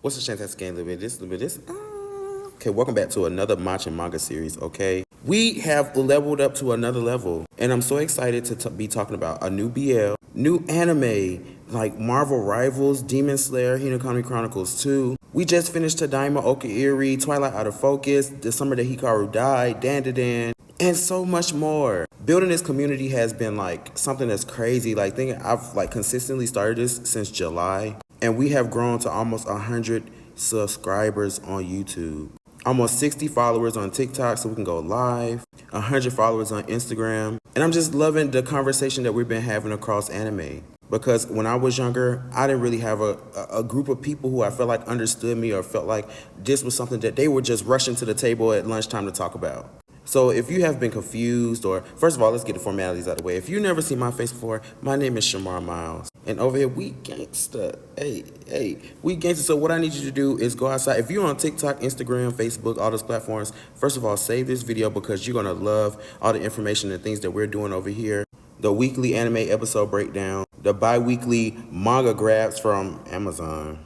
What's the chance that's getting a little bit of this, a little bit of this? Okay, welcome back to another matcha manga series, okay? We have leveled up to another level, and I'm so excited to be talking about a new BL, new anime, like Marvel Rivals, Demon Slayer, Hinokami Chronicles 2. We just finished Tadaima Okairi, Twilight Out of Focus, The Summer That Hikaru Died, Dandadan, and so much more. Building this community has been like something that's crazy. Like I've like consistently started this since July, and we have grown to almost 100 subscribers on YouTube. Almost 60 followers on TikTok so we can go live, 100 followers on Instagram. And I'm just loving the conversation that we've been having across anime. Because when I was younger, I didn't really have a group of people who I felt like understood me or felt like this was something that they were just rushing to the table at lunchtime to talk about. So if you have been confused, or first of all, let's get the formalities out of the way. If you've never seen my face before, my name is Shamar Miles. And over here, we gangsta. Hey, we gangsta. So what I need you to do is go outside. If you're on TikTok, Instagram, Facebook, all those platforms, first of all, save this video because you're going to love all the information and things that we're doing over here. The weekly anime episode breakdown, the bi-weekly manga grabs from Amazon,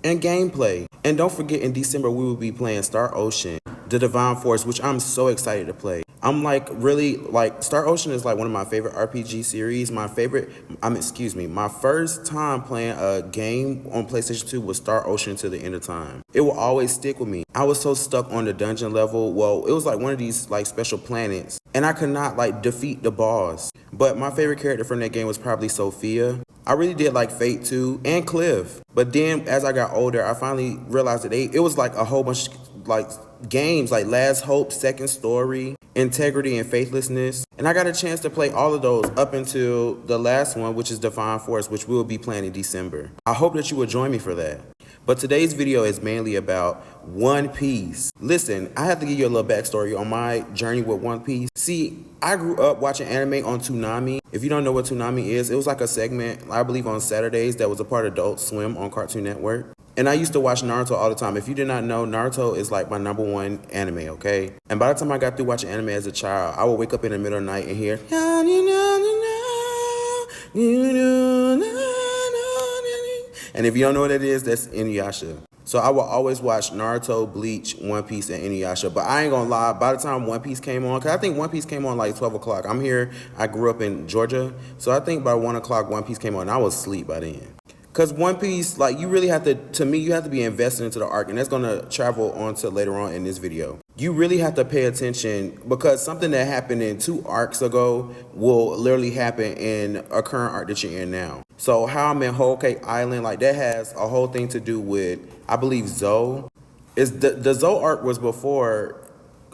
and gameplay. And don't forget, in December, we will be playing Star Ocean, The Divine Force, which I'm so excited to play. I'm like really like Star Ocean is like one of my favorite RPG series. My first time playing a game on PlayStation 2 was Star Ocean to the end of time. It will always stick with me. I was so stuck on the dungeon level. Well, it was like one of these like special planets, and I could not like defeat the boss. But my favorite character from that game was probably Sophia. I really did like Fate 2 and Cliff. But then as I got older, I finally realized that it was like a whole bunch like games like Last Hope, Second Story, Integrity, and Faithlessness. And I got a chance to play all of those up until the last one, which is Divine Force, which we'll be playing in December. I hope that you will join me for that. But today's video is mainly about One Piece. Listen, I have to give you a little backstory on my journey with One Piece. See, I grew up watching anime on Toonami. If you don't know what Toonami is, it was like a segment, I believe on Saturdays, that was a part of Adult Swim on Cartoon Network. And I used to watch Naruto all the time. If you did not know, Naruto is like my #1 anime, okay? And by the time I got through watching anime as a child, I would wake up in the middle of the night and hear, and if you don't know what it is, that's Inuyasha. So I will always watch Naruto, Bleach, One Piece, and Inuyasha. But I ain't gonna lie, by the time One Piece came on, because I think One Piece came on like 12 o'clock. I'm here, I grew up in Georgia. So I think by 1 o'clock, One Piece came on, and I was asleep by then. Because One Piece, like, you really have to me, you have to be invested into the arc, and that's going to travel on to later on in this video. You really have to pay attention, because something that happened in 2 arcs ago will literally happen in a current arc that you're in now. So how I'm in Whole Cake Island, like, that has a whole thing to do with, I believe, Zoe. The Zoe arc was before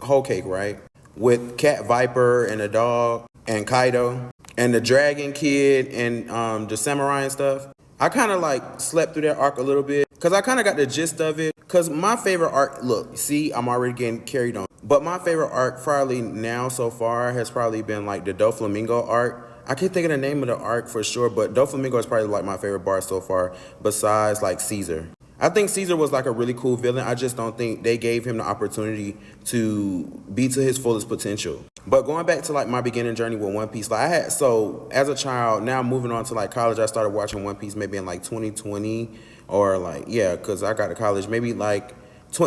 Whole Cake, right? With Cat Viper and the dog and Kaido and the Dragon Kid and the samurai and stuff. I kind of like slept through that arc a little bit because I kind of got the gist of it. Because my favorite arc, look, see, I'm already getting carried on. But my favorite arc probably now so far has probably been like the Doflamingo arc. I can't think of the name of the arc for sure, but Doflamingo is probably like my favorite bar so far besides like Caesar. I think Caesar was like a really cool villain. I just don't think they gave him the opportunity to be to his fullest potential. But going back to like my beginning journey with One Piece, like so as a child, now moving on to like college, I started watching One Piece maybe in like 2020 or like, yeah, because I got to college, maybe like,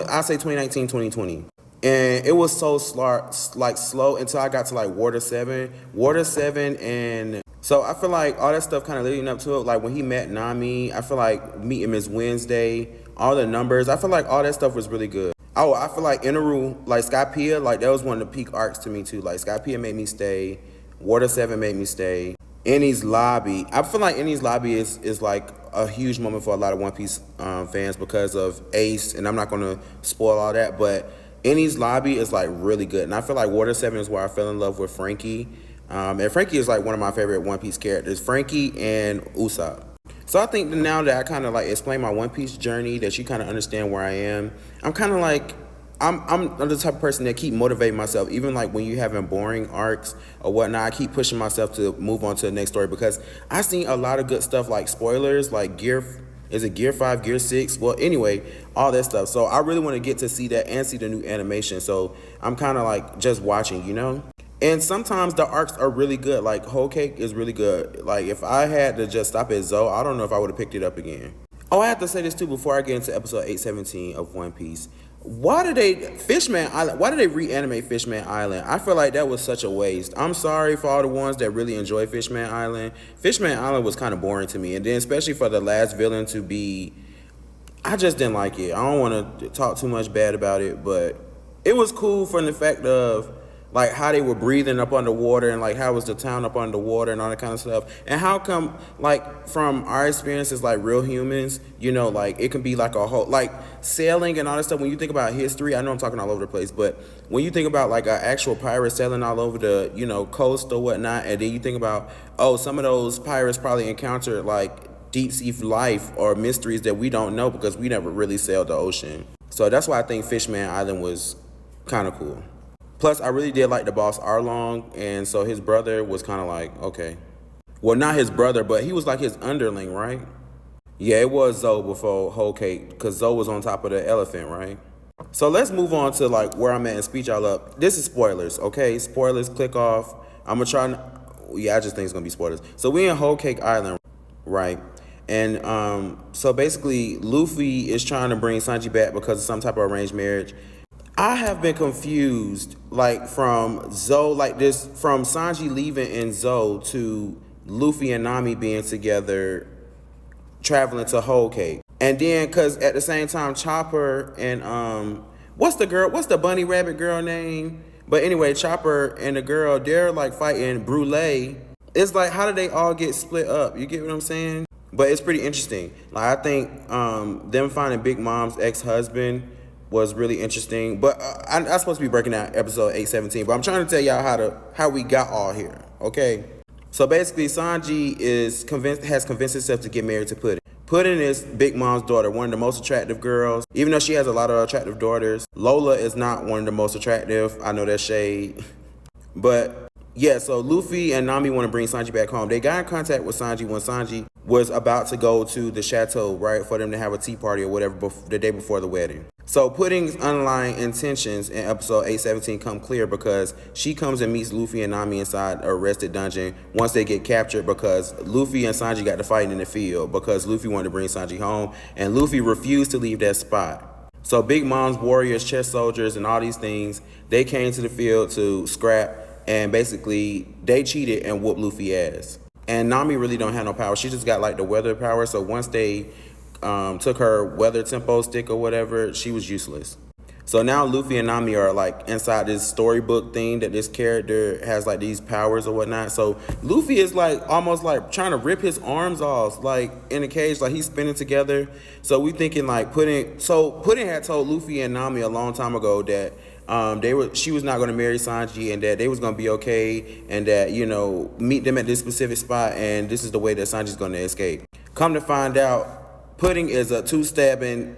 I say 2019, 2020. And it was so slow until I got to like Water 7, and so I feel like all that stuff kind of leading up to it, like when he met Nami, I feel like meeting Miss Wednesday, all the numbers, I feel like all that stuff was really good. Oh, I feel like Inaru, like Skypiea, like that was one of the peak arcs to me too. Like Skypiea made me stay, Water 7 made me stay. Enies Lobby, I feel like Enies Lobby is like a huge moment for a lot of One Piece fans because of Ace, and I'm not going to spoil all that, but Enies Lobby is like really good. And I feel like Water 7 is where I fell in love with Frankie. And Frankie is like one of my favorite One Piece characters, Frankie and Usopp. So I think now that I kind of like explain my One Piece journey, that you kind of understand where I am, I'm kind of like, I'm the type of person that keep motivating myself, even like when you're having boring arcs or whatnot, I keep pushing myself to move on to the next story because I've seen a lot of good stuff like spoilers, like Gear 5, Gear 6? Well, anyway, all that stuff. So I really want to get to see that and see the new animation. So I'm kind of like just watching, you know? And sometimes the arcs are really good. Like Whole Cake is really good. Like if I had to just stop at Zoe, I don't know if I would have picked it up again. Oh, I have to say this too before I get into episode 817 of One Piece. Why did they Fishman Island? Why did they reanimate Fishman Island? I feel like that was such a waste. I'm sorry for all the ones that really enjoy Fishman Island. Fishman Island was kind of boring to me, and then especially for the last villain to be, I just didn't like it. I don't want to talk too much bad about it, but it was cool from the fact of like how they were breathing up underwater and like how was the town up underwater and all that kind of stuff. And how come like from our experiences like real humans, you know, like it can be like a whole like sailing and all that stuff. When you think about history, I know I'm talking all over the place, but when you think about like an actual pirate sailing all over the, you know, coast or whatnot, and then you think about, oh, some of those pirates probably encountered like deep sea life or mysteries that we don't know because we never really sailed the ocean. So that's why I think Fishman Island was kind of cool. Plus, I really did like the boss Arlong, and so his brother was kind of like, okay. Well, not his brother, but he was like his underling, right? Yeah, it was Zoe before Whole Cake, because Zoe was on top of the elephant, right? So let's move on to like where I'm at and speed y'all up. This is spoilers, okay? Spoilers, click off. I'm going to try, yeah, I just think it's going to be spoilers. So we in Whole Cake Island, right? And so basically, Luffy is trying to bring Sanji back because of some type of arranged marriage. I have been confused, like from Zoe, like this, from Sanji leaving in Zoe to Luffy and Nami being together, traveling to Whole Cake. And then, cause at the same time, Chopper and what's the bunny rabbit girl name? But anyway, Chopper and the girl, they're like fighting Brûlée. It's like, how did they all get split up? You get what I'm saying? But it's pretty interesting. Like I think them finding Big Mom's ex-husband was really interesting, but I'm supposed to be breaking down episode 817, but I'm trying to tell y'all how we got all here, okay? So basically, Sanji has convinced himself to get married to Pudding. Pudding is Big Mom's daughter, one of the most attractive girls, even though she has a lot of attractive daughters. Lola is not one of the most attractive. I know that's shade, but yeah, so Luffy and Nami want to bring Sanji back home. They got in contact with Sanji when Sanji was about to go to the chateau, right, for them to have a tea party or whatever the day before the wedding. So Pudding's underlying intentions in episode 817 come clear because she comes and meets Luffy and Nami inside a arrested dungeon once they get captured because Luffy and Sanji got to fighting in the field because Luffy wanted to bring Sanji home and Luffy refused to leave that spot. So Big Mom's warriors, chest soldiers, and all these things, they came to the field to scrap and basically they cheated and whooped Luffy ass. And Nami really don't have no power. She just got like the weather power. So once they took her weather tempo stick or whatever, she was useless. So now Luffy and Nami are like inside this storybook thing that this character has like these powers or whatnot. So Luffy is like almost like trying to rip his arms off like in a cage, like he's spinning together. So we thinking like Pudding had told Luffy and Nami a long time ago that she was not going to marry Sanji and that they was going to be okay and that, you know, meet them at this specific spot and this is the way that Sanji's going to escape. Come to find out, Pudding is a two-time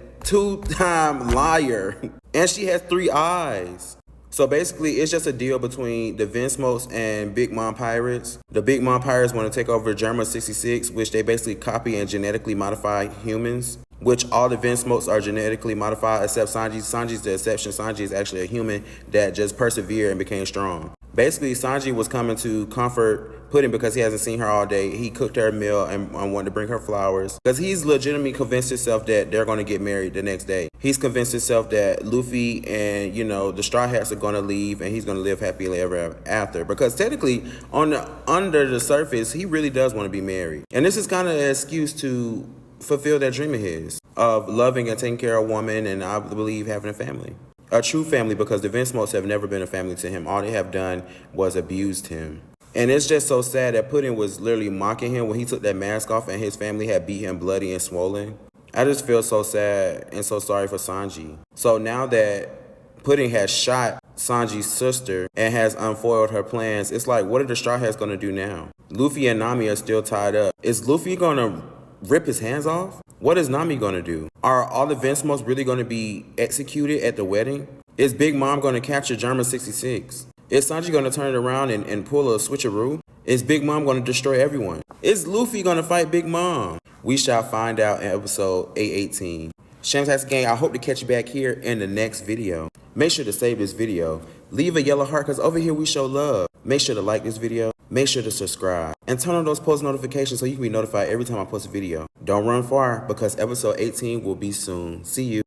liar and she has 3 eyes. So basically, it's just a deal between the Vinsmokes and Big Mom Pirates. The Big Mom Pirates want to take over Germa 66, which they basically copy and genetically modify humans, which all the Vinsmokes are genetically modified except Sanji. Sanji's the exception. Sanji is actually a human that just persevered and became strong. Basically, Sanji was coming to comfort Pudding because he hasn't seen her all day. He cooked her a meal and wanted to bring her flowers because he's legitimately convinced himself that they're going to get married the next day. He's convinced himself that Luffy and, you know, the Straw Hats are going to leave and he's going to live happily ever after because technically under the surface, he really does want to be married. And this is kind of an excuse to fulfill that dream of his of loving and taking care of a woman and I believe having a family. A true family because the Vinsmokes have never been a family to him. All they have done was abused him. And it's just so sad that Pudding was literally mocking him when he took that mask off and his family had beat him bloody and swollen. I just feel so sad and so sorry for Sanji. So now that Pudding has shot Sanji's sister and has unfoiled her plans, it's like, what are the Straw Hats going to do now? Luffy and Nami are still tied up. Is Luffy going to rip his hands off? What is Nami going to do? Are all the Vinsmokes really going to be executed at the wedding? Is Big Mom going to capture Germa 66? Is Sanji going to turn it around and pull a switcheroo? Is Big Mom going to destroy everyone? Is Luffy going to fight Big Mom? We shall find out in episode 818. Shamtastic Gang, I hope to catch you back here in the next video. Make sure to save this video. Leave a yellow heart because over here we show love. Make sure to like this video. make sure to subscribe and turn on those post notifications so you can be notified every time I post a video. Don't run far because episode 18 will be soon. See you.